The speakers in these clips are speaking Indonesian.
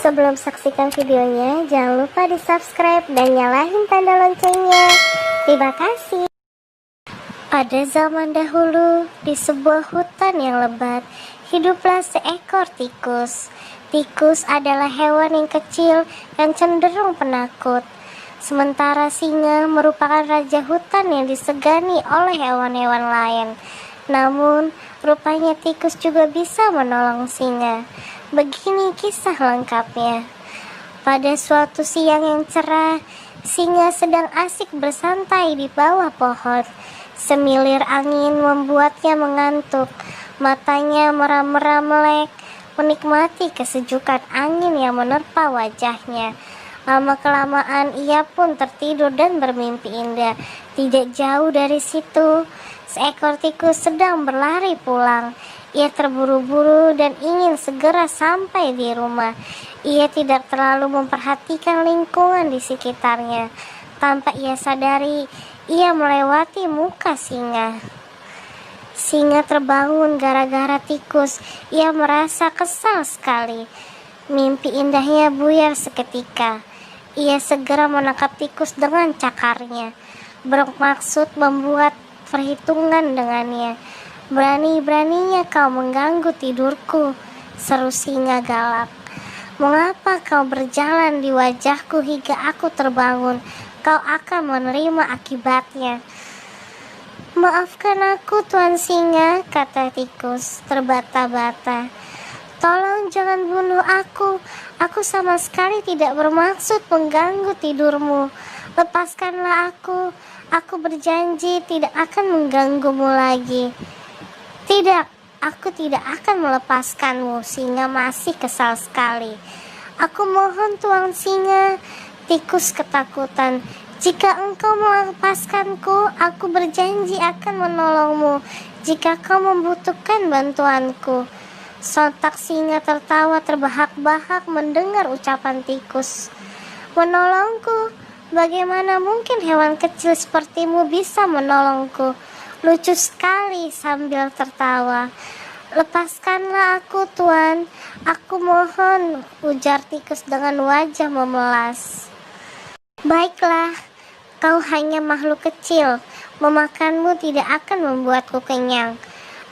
Sebelum saksikan videonya, jangan lupa di subscribe dan nyalain tanda loncengnya. Terima kasih. Pada zaman dahulu, di sebuah hutan yang lebat, hiduplah seekor tikus. Tikus adalah hewan yang kecil dan cenderung penakut. Sementara singa merupakan raja hutan yang disegani oleh hewan-hewan lain. Namun, rupanya tikus juga bisa menolong singa. Begini kisah lengkapnya. Pada suatu siang yang cerah, singa sedang asik bersantai di bawah pohon. Semilir angin membuatnya mengantuk. Matanya meram-meram melek, menikmati kesejukan angin yang menerpa wajahnya. Lama-kelamaan ia pun tertidur dan bermimpi indah. Tidak jauh dari situ, seekor tikus sedang berlari pulang. Ia terburu-buru dan ingin segera sampai di rumah. Ia tidak terlalu memperhatikan lingkungan di sekitarnya. Tanpa ia sadari, ia melewati muka singa. Singa terbangun gara-gara tikus. Ia merasa kesal sekali. Mimpi indahnya buyar seketika. Ia segera menangkap tikus dengan cakarnya, bermaksud membuat perhitungan dengannya. Berani-beraninya kau mengganggu tidurku, seru singa galak. Mengapa kau berjalan di wajahku hingga aku terbangun? Kau akan menerima akibatnya. Maafkan aku, Tuan Singa, kata tikus terbata-bata. Tolong jangan bunuh aku. Aku sama sekali tidak bermaksud mengganggu tidurmu. Lepaskanlah aku. Aku berjanji tidak akan mengganggumu lagi. Tidak, aku tidak akan melepaskanmu. Singa masih kesal sekali. Aku mohon, Tuan Singa. Tikus ketakutan. Jika engkau melepaskanku, aku berjanji akan menolongmu jika kau membutuhkan bantuanku. Sontak singa tertawa terbahak-bahak mendengar ucapan tikus. Menolongku? Bagaimana mungkin hewan kecil sepertimu bisa menolongku? Lucu sekali sambil tertawa. Lepaskanlah aku, Tuan. Aku mohon, ujar tikus dengan wajah memelas. Baiklah, kau hanya makhluk kecil. Memakanmu tidak akan membuatku kenyang.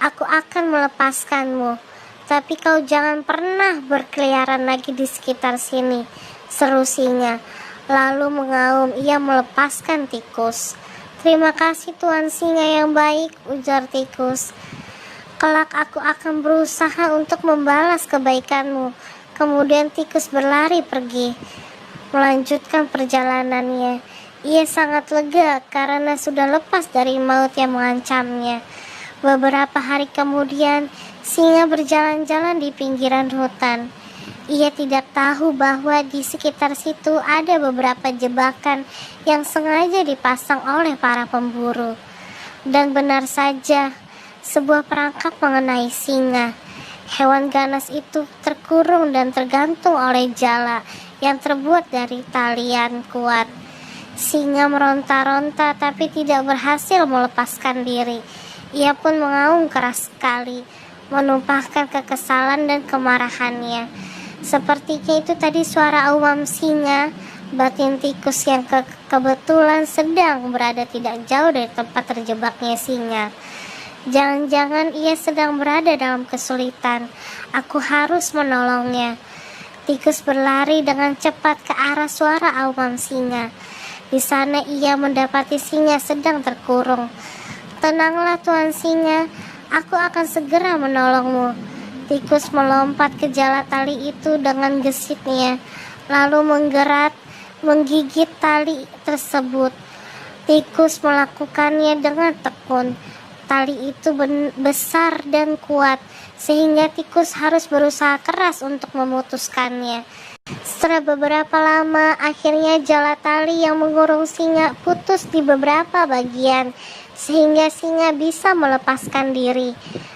Aku akan melepaskanmu. Tapi kau jangan pernah berkeliaran lagi di sekitar sini, seru singa. Lalu mengaum ia melepaskan tikus. Terima kasih Tuan Singa yang baik, ujar tikus. Kelak aku akan berusaha untuk membalas kebaikanmu. Kemudian tikus berlari pergi, melanjutkan perjalanannya. Ia sangat lega karena sudah lepas dari maut yang mengancamnya. Beberapa hari kemudian, singa berjalan-jalan di pinggiran hutan. Ia tidak tahu bahwa di sekitar situ ada beberapa jebakan yang sengaja dipasang oleh para pemburu. Dan benar saja, sebuah perangkap mengenai singa. Hewan ganas itu terkurung dan tergantung oleh jala yang terbuat dari talian kuat. Singa meronta-ronta tapi tidak berhasil melepaskan diri. Ia pun mengaum keras sekali, menumpahkan kekesalan dan kemarahannya. Sepertinya itu tadi suara aum singa. Batin tikus yang kebetulan sedang berada tidak jauh dari tempat terjebaknya singa. Jangan-jangan ia sedang berada dalam kesulitan. Aku harus menolongnya. Tikus berlari dengan cepat ke arah suara aum singa. Di sana ia mendapati singa sedang terkurung. Tenanglah Tuan Singa, aku akan segera menolongmu. Tikus melompat ke jala tali itu dengan gesitnya, lalu menggigit tali tersebut. Tikus melakukannya dengan tekun. Tali itu besar dan kuat, sehingga tikus harus berusaha keras untuk memutuskannya. Setelah beberapa lama, akhirnya jala tali yang mengurung singa putus di beberapa bagian, sehingga singa bisa melepaskan diri.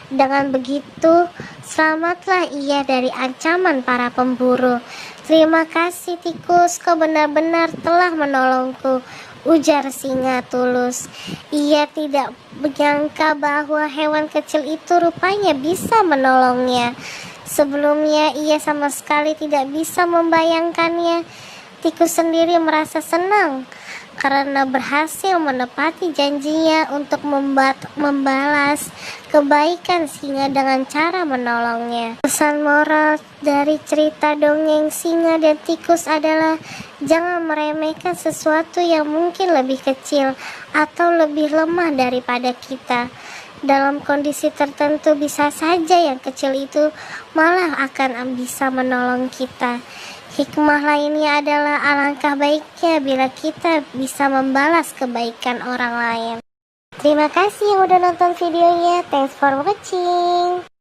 Dengan begitu, selamatlah ia dari ancaman para pemburu. Terima kasih tikus, kau benar-benar telah menolongku, ujar singa tulus. Ia tidak menyangka bahwa hewan kecil itu rupanya bisa menolongnya. Sebelumnya ia sama sekali tidak bisa membayangkannya. Tikus sendiri merasa senang karena berhasil menepati janjinya untuk membalas kebaikan singa dengan cara menolongnya. Pesan moral dari cerita dongeng singa dan tikus adalah jangan meremehkan sesuatu yang mungkin lebih kecil atau lebih lemah daripada kita. Dalam kondisi tertentu bisa saja yang kecil itu malah akan bisa menolong kita. Hikmah lainnya adalah alangkah baiknya bila kita bisa membalas kebaikan orang lain. Terima kasih yang udah nonton videonya. Thanks for watching.